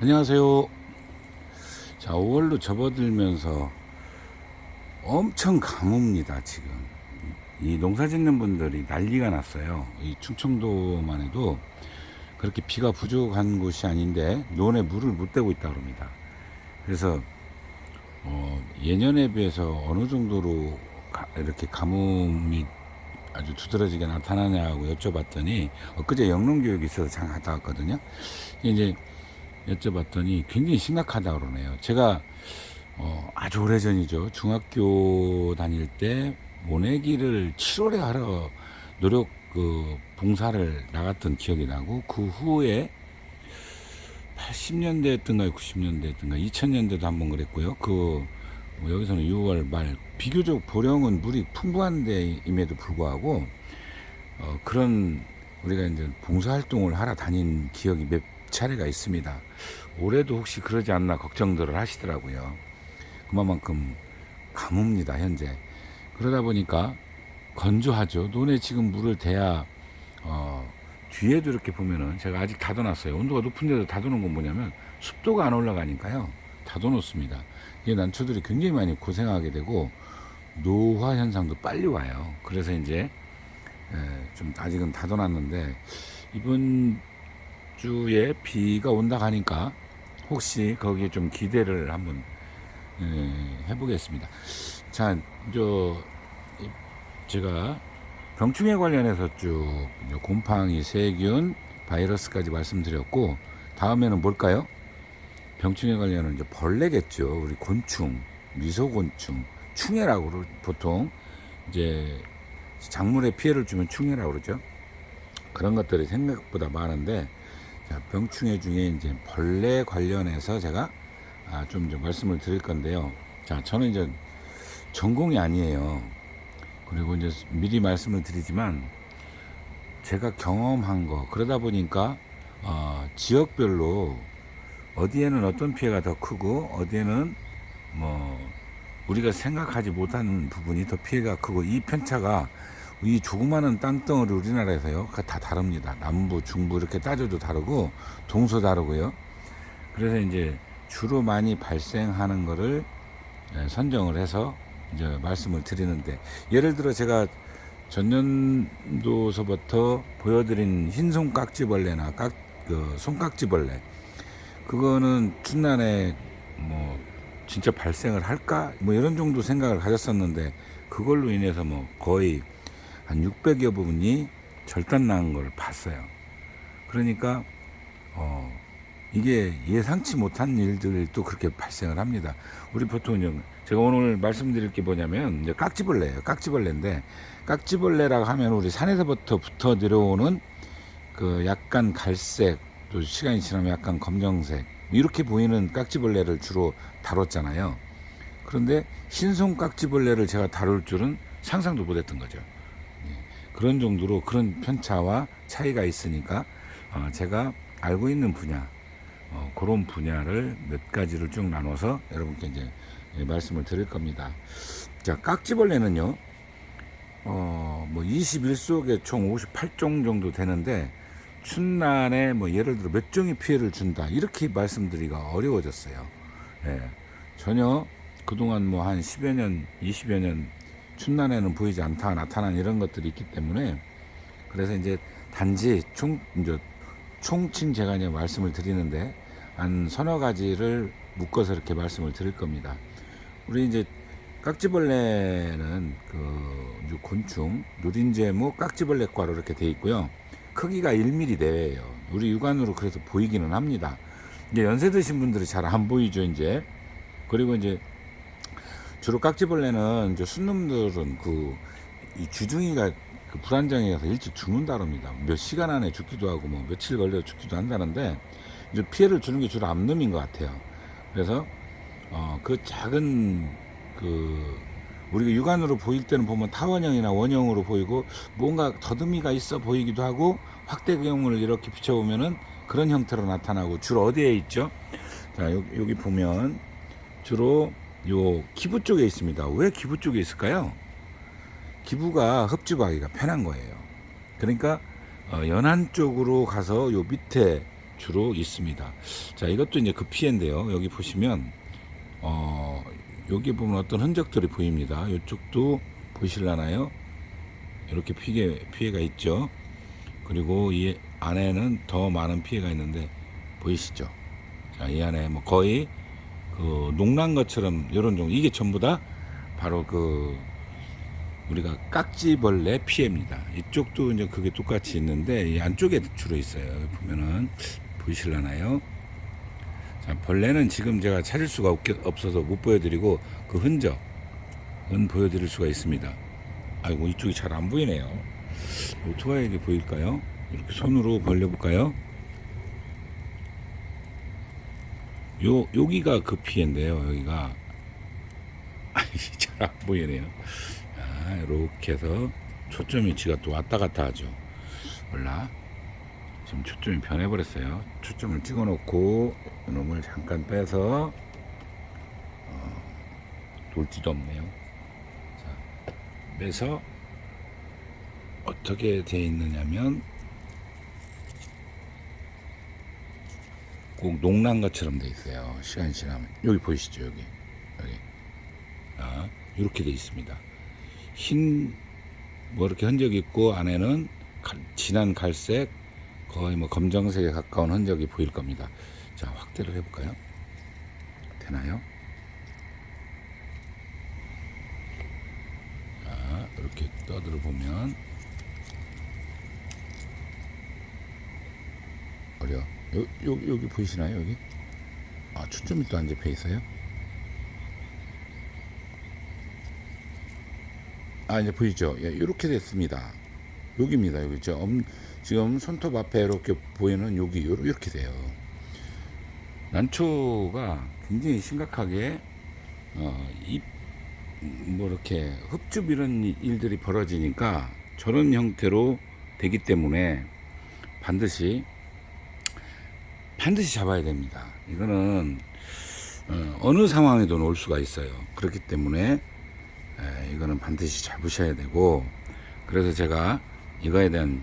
안녕하세요. 자, 5월로 접어들면서 엄청 가뭄입니다. 지금 이 농사 짓는 분들이 난리가 났어요. 이 충청도만 해도 그렇게 비가 부족한 곳이 아닌데 논에 물을 못 대고 있다 그럽니다. 그래서 예년에 비해서 어느 정도로 이렇게 가뭄이 아주 두드러지게 나타나냐고 여쭤봤더니, 엊그제 영농교육이 있어서 잠깐 갔다 왔거든요. 이제 여쭤봤더니 굉장히 심각하다 그러네요. 제가 아주 오래전이죠. 중학교 다닐 때 모내기를 7월에 하러 봉사를 나갔던 기억이 나고, 그 후에 80년대였던가 90년대였던가 2000년대도 한번 그랬고요. 여기서는 6월 말, 비교적 보령은 물이 풍부한 데임에도 불구하고 그런 우리가 이제 봉사활동을 하러 다닌 기억이 몇 차례가 있습니다. 올해도 혹시 그러지 않나 걱정들을 하시더라고요. 그만큼 가뭄입니다, 현재. 그러다 보니까 건조하죠. 논에 지금 물을 대야, 뒤에도 이렇게 보면은 제가 아직 닫아놨어요. 온도가 높은 데도 닫아놓은 건 뭐냐면 습도가 안 올라가니까요. 닫아놓습니다. 이게 난초들이 굉장히 많이 고생하게 되고 노화 현상도 빨리 와요. 그래서 이제 좀 아직은 닫아놨는데, 이번 주에 비가 온다 하니까 혹시 거기에 좀 기대를 한번 해보겠습니다. 자, 제가 병충해 관련해서 쭉 곰팡이, 세균, 바이러스까지 말씀드렸고, 다음에는 뭘까요? 병충해 관련은 이제 벌레겠죠. 우리 곤충, 미소곤충, 충해라고 보통 이제 작물에 피해를 주면 충해라고 그러죠. 그런 것들이 생각보다 많은데, 자, 병충해 중에 이제 벌레 관련해서 제가 좀 말씀을 드릴 건데요. 자, 저는 이제 전공이 아니에요. 그리고 이제 미리 말씀을 드리지만, 제가 경험한 거, 그러다 보니까 지역별로 어디에는 어떤 피해가 더 크고 어디에는 우리가 생각하지 못하는 부분이 더 피해가 크고, 이 편차가 이 조그마한 땅덩어리 우리나라에서요 다 다릅니다. 남부, 중부 이렇게 따져도 다르고 동서 다르고요. 그래서 이제 주로 많이 발생하는 거를 선정을 해서 이제 말씀을 드리는데, 예를 들어 제가 전년도서부터 보여드린 흰손 깍지벌레나 손깍지벌레, 그거는 춘난에 진짜 발생을 할까 이런 정도 생각을 가졌었는데, 그걸로 인해서 거의 한 600여 분이 절단난 걸 봤어요. 그러니까 이게 예상치 못한 일들도 그렇게 발생을 합니다. 우리 보통 제가 오늘 말씀드릴 게 뭐냐면 이제 깍지벌레예요. 깍지벌레인데, 깍지벌레라고 하면 우리 산에서부터 붙어 내려오는 그 약간 갈색, 또 시간이 지나면 약간 검정색 이렇게 보이는 깍지벌레를 주로 다뤘잖아요. 그런데 흰손 깍지벌레를 제가 다룰 줄은 상상도 못했던 거죠. 그런 정도로 그런 편차와 차이가 있으니까 제가 알고 있는 분야, 그런 분야를 몇 가지를 쭉 나눠서 여러분께 이제 말씀을 드릴 겁니다. 자, 깍지벌레는요, 21속에 총 58종 정도 되는데, 춘난에 예를 들어 몇 종이 피해를 준다 이렇게 말씀드리기가 어려워졌어요. 전혀 그동안 한 10여 년, 20여 년 춘난에는 보이지 않다, 나타난 이런 것들이 있기 때문에, 그래서 이제 단지 총칭 제가 이제 말씀을 드리는데, 한 서너 가지를 묶어서 이렇게 말씀을 드릴 겁니다. 우리 이제 깍지벌레는 곤충, 누린제목 깍지벌레과로 이렇게 돼 있고요. 크기가 1mm 내외예요. 우리 육안으로 그래서 보이기는 합니다. 이제 연세 드신 분들이 잘 안 보이죠, 이제. 그리고 이제 주로 깍지벌레는 이제 순놈들은 이 주둥이가 불안정해서 일찍 죽는다 그럽니다. 몇 시간 안에 죽기도 하고 며칠 걸려 죽기도 한다는데, 이제 피해를 주는 게 주로 암놈인 것 같아요. 그래서 그 작은 우리가 육안으로 보일 때는 보면 타원형이나 원형으로 보이고 뭔가 더듬이가 있어 보이기도 하고, 확대경을 이렇게 비춰보면은 그런 형태로 나타나고, 주로 어디에 있죠? 자, 여기 보면 주로 요 기부 쪽에 있습니다. 왜 기부 쪽에 있을까요? 기부가 흡집하기가 편한 거예요. 그러니까 연안 쪽으로 가서 요 밑에 주로 있습니다. 자, 이것도 이제 그 피해인데요. 여기 보시면 여기 보면 어떤 흔적들이 보입니다. 이쪽도 보실라나요? 이렇게 피해가 있죠. 그리고 이 안에는 더 많은 피해가 있는데 보이시죠? 자, 이 안에 뭐 거의 그 녹난 것처럼 이런 종류, 이게 전부 다 바로 그 우리가 깍지벌레 피해입니다. 이쪽도 이제 그게 똑같이 있는데 이 안쪽에 주로 있어요. 여기 보면은 보이실라나요? 자, 벌레는 지금 제가 찾을 수가 없어서 못 보여드리고 그 흔적은 보여드릴 수가 있습니다. 아이고, 이쪽이 잘 안 보이네요. 오토바이에게 보일까요? 이렇게 손으로 벌려볼까요? 여기가 그 피해인데요. 여기가 잘 안 보이네요. 자, 이렇게 해서 초점이 지가 또 왔다 갔다 하죠. 몰라. 지금 초점이 변해버렸어요. 초점을 찍어 놓고 이놈을 잠깐 빼서 돌지도 없네요. 자, 빼서 어떻게 되어 있느냐면 꼭 녹난 것처럼 되어 있어요. 시간이 지나면 여기 보이시죠? 여기 이렇게 되어 있습니다. 흰 뭐 이렇게 흔적이 있고 안에는 진한 갈색, 거의 뭐 검정색에 가까운 흔적이 보일 겁니다. 자, 확대를 해볼까요? 되나요? 자, 이렇게 떠들어 보면 여기 보이시나요? 여기? 초점이 또 안 잡혀 있어요? 이제 보이죠? 예, 이렇게 됐습니다. 여기입니다. 여기 지금 손톱 앞에 이렇게 보이는 여기 이렇게 돼요. 난초가 굉장히 심각하게 뭐 이렇게 흡줍 이런 일들이 벌어지니까 저런 형태로 되기 때문에 반드시 잡아야 됩니다. 이거는 어느 상황에도 놓을 수가 있어요. 그렇기 때문에 이거는 반드시 잡으셔야 되고, 그래서 제가 이거에 대한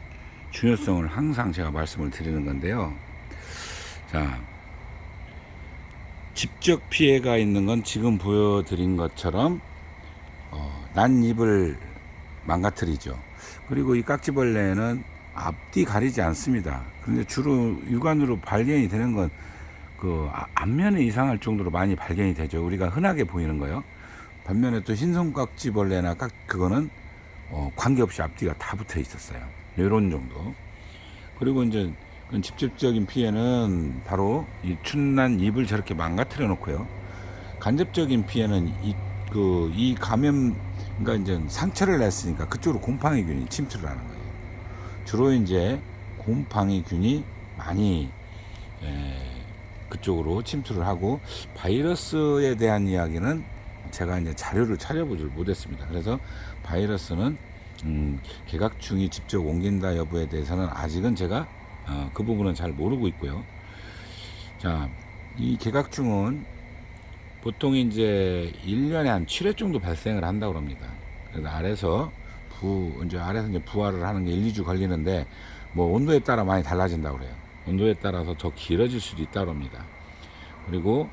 중요성을 항상 제가 말씀을 드리는 건데요. 자, 직접 피해가 있는 건 지금 보여드린 것처럼 난입을 망가뜨리죠. 그리고 이 깍지벌레는 앞뒤 가리지 않습니다. 그런데 주로 육안으로 발견이 되는 건 그 앞면에 이상할 정도로 많이 발견이 되죠. 우리가 흔하게 보이는 거요. 반면에 또 흰손깍지벌레나 그거는 관계없이 앞뒤가 다 붙어 있었어요. 이런 정도. 그리고 이제 직접적인 피해는 바로 이 춘난 잎을 저렇게 망가뜨려 놓고요. 간접적인 피해는 이 감염, 그러니까 이제 상처를 냈으니까 그쪽으로 곰팡이균이 침투를 하는 거예요. 주로 이제 곰팡이균이 많이 그쪽으로 침투를 하고, 바이러스에 대한 이야기는 제가 이제 자료를 찾아보질 못했습니다. 그래서 바이러스는 개각충이 직접 옮긴다 여부에 대해서는 아직은 제가 그 부분은 잘 모르고 있고요. 자, 이 개각충은 보통 이제 1년에 한 7회 정도 발생을 한다고 합니다. 그래서 아래서 이제 부화를 하는 게 1, 2주 걸리는데 뭐 온도에 따라 많이 달라진다고 그래요. 온도에 따라서 더 길어질 수도 있다고 합니다. 그리고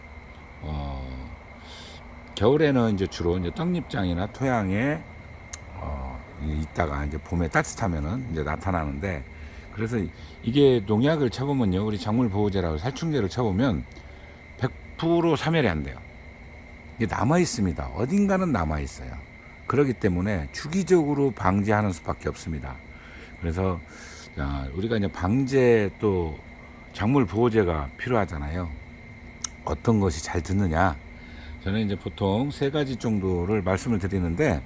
겨울에는 이제 주로 이제 떡잎장이나 토양에 있다가 이제 봄에 따뜻하면은 이제 나타나는데, 그래서 이게 농약을 쳐보면요, 우리 작물보호제라고 살충제를 쳐보면 100% 사멸이 안 돼요. 이게 남아 있습니다. 어딘가는 남아 있어요. 그렇기 때문에 주기적으로 방제하는 수밖에 없습니다. 그래서 우리가 이제 방제 또 작물 보호제가 필요하잖아요. 어떤 것이 잘 듣느냐? 저는 이제 보통 3가지 정도를 말씀을 드리는데,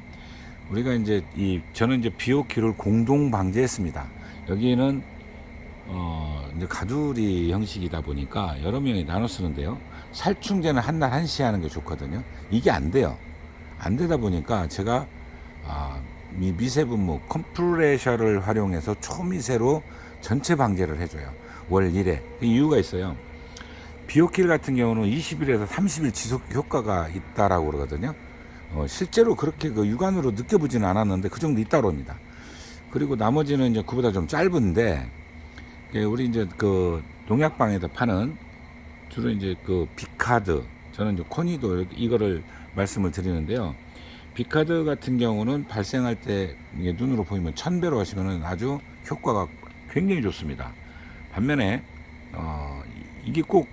우리가 이제 저는 이제 비오키를 공동 방제했습니다. 여기는 이제 가두리 형식이다 보니까 여러 명이 나눠 쓰는데요. 살충제는 한 날 1시 하는 게 좋거든요. 이게 안 돼요. 안 되다 보니까 제가 미세분무 컴프레셔를 활용해서 초미세로 전체 방제를 해줘요. 월 1회. 이유가 있어요. 비오킬 같은 경우는 20일에서 30일 지속 효과가 있다라고 그러거든요. 실제로 그렇게 그 육안으로 느껴보지는 않았는데 그 정도 있다고 합니다. 그리고 나머지는 이제 그보다 좀 짧은데, 우리 이제 그 농약방에서 파는 주로 이제 그 비카드, 저는 이제 코니도 이거를 말씀을 드리는데요. 비카드 같은 경우는 발생할 때 이게 눈으로 보이면 1000배로 하시면 아주 효과가 굉장히 좋습니다. 반면에 이게 꼭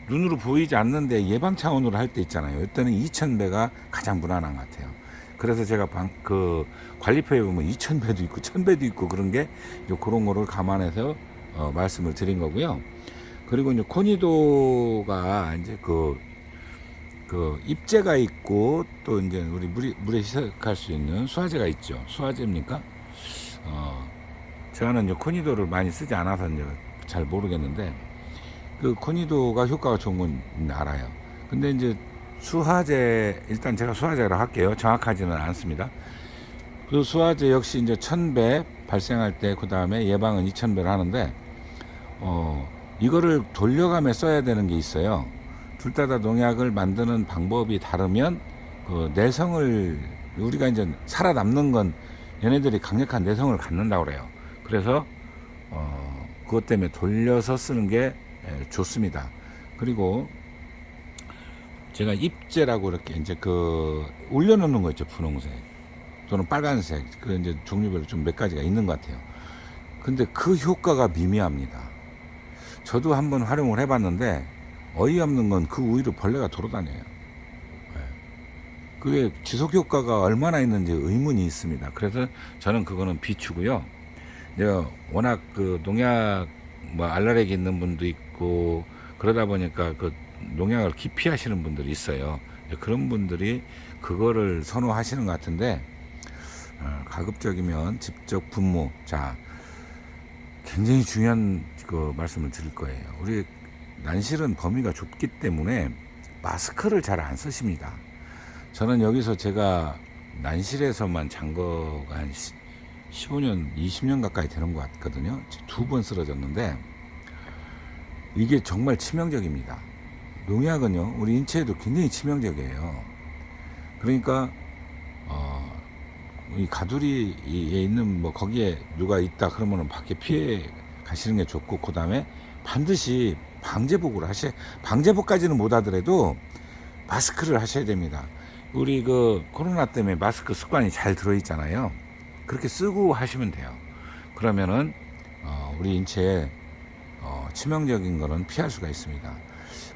눈으로 보이지 않는데 예방 차원으로 할 때 있잖아요. 이때는 2000배가 가장 무난한 것 같아요. 그래서 제가 그 관리표에 보면 2000배도 있고 1000배도 있고 그런 게 그런 거를 감안해서 말씀을 드린 거고요. 그리고 이제 코니도가 이제 그 입제가 있고 또 이제 우리 물에 희석할 수 있는 수화제가 있죠. 수화제입니까? 저는 이제 코니도를 많이 쓰지 않아서 이제 잘 모르겠는데 그 코니도가 효과가 좋은 건 알아요. 근데 이제 수화제, 일단 제가 수화제라고 할게요. 정확하지는 않습니다. 그 수화제 역시 이제 1000배 발생할 때 그 다음에 예방은 2000배를 하는데 이거를 돌려가며 써야 되는 게 있어요. 둘 다 농약을 만드는 방법이 다르면 그 내성을, 우리가 이제 살아남는 건 얘네들이 강력한 내성을 갖는다고 그래요. 그래서 그것 때문에 돌려서 쓰는 게 좋습니다. 그리고 제가 입제라고 이렇게 이제 올려놓는 거 있죠. 분홍색 또는 빨간색, 그 이제 종류별로 좀 몇 가지가 있는 것 같아요. 근데 그 효과가 미미합니다. 저도 한번 활용을 해봤는데 어이없는 건 그 우위로 벌레가 돌아다녀요. 그게 지속 효과가 얼마나 있는지 의문이 있습니다. 그래서 저는 그거는 비추고요. 워낙 그 농약 알레르기 있는 분도 있고 그러다 보니까 그 농약을 기피하시는 분들이 있어요. 그런 분들이 그거를 선호하시는 것 같은데 가급적이면 직접 분무. 자, 굉장히 중요한 그 말씀을 드릴 거예요. 우리 난실은 범위가 좁기 때문에 마스크를 잘 안 쓰십니다. 저는 여기서 제가 난실에서만 잔 거가 한 15년, 20년 가까이 되는 것 같거든요. 2번 쓰러졌는데 이게 정말 치명적입니다. 농약은요, 우리 인체에도 굉장히 치명적이에요. 그러니까 이 가두리에 있는 거기에 누가 있다 그러면은 밖에 피해 가시는 게 좋고, 그 다음에 반드시 방제복을 방제복까지는 못 하더라도 마스크를 하셔야 됩니다. 우리 그 코로나 때문에 마스크 습관이 잘 들어있잖아요. 그렇게 쓰고 하시면 돼요. 그러면은 우리 인체에 치명적인 거는 피할 수가 있습니다.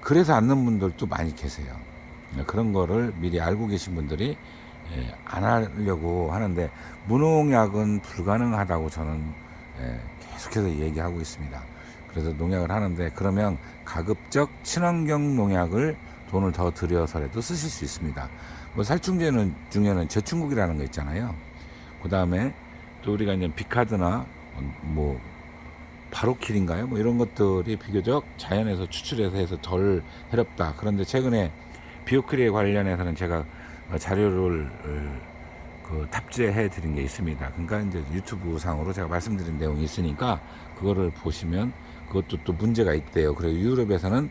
그래서 않는 분들도 많이 계세요. 그런 거를 미리 알고 계신 분들이 안 하려고 하는데 무농약은 불가능하다고 저는 계속해서 얘기하고 있습니다. 그래서 농약을 하는데, 그러면 가급적 친환경 농약을 돈을 더 들여서라도 쓰실 수 있습니다. 살충제 중에는 저충국이라는 거 있잖아요. 그 다음에 또 우리가 이제 비카드나 바로킬인가요? 이런 것들이 비교적 자연에서 추출해서 해서 덜 해롭다. 그런데 최근에 비오킬에 관련해서는 제가 자료를 탑재해 드린 게 있습니다. 그러니까 이제 유튜브 상으로 제가 말씀드린 내용이 있으니까 그거를 보시면 그것도 또 문제가 있대요. 그래서 유럽에서는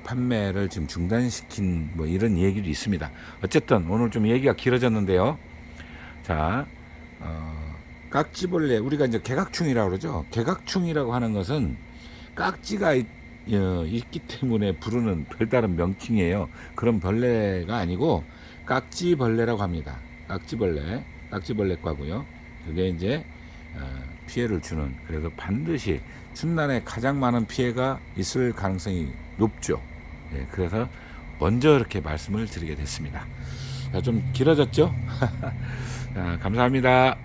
판매를 지금 중단시킨 이런 얘기도 있습니다. 어쨌든 오늘 좀 얘기가 길어졌는데요. 자, 깍지벌레, 우리가 이제 개각충이라고 그러죠. 개각충이라고 하는 것은 깍지가 있기 때문에 부르는 별다른 명칭이에요. 그런 벌레가 아니고 깍지벌레라고 합니다. 깍지벌레과고요. 그게 이제 피해를 주는, 그래서 반드시 춘난에 가장 많은 피해가 있을 가능성이 높죠. 그래서 먼저 이렇게 말씀을 드리게 됐습니다. 좀 길어졌죠? 감사합니다.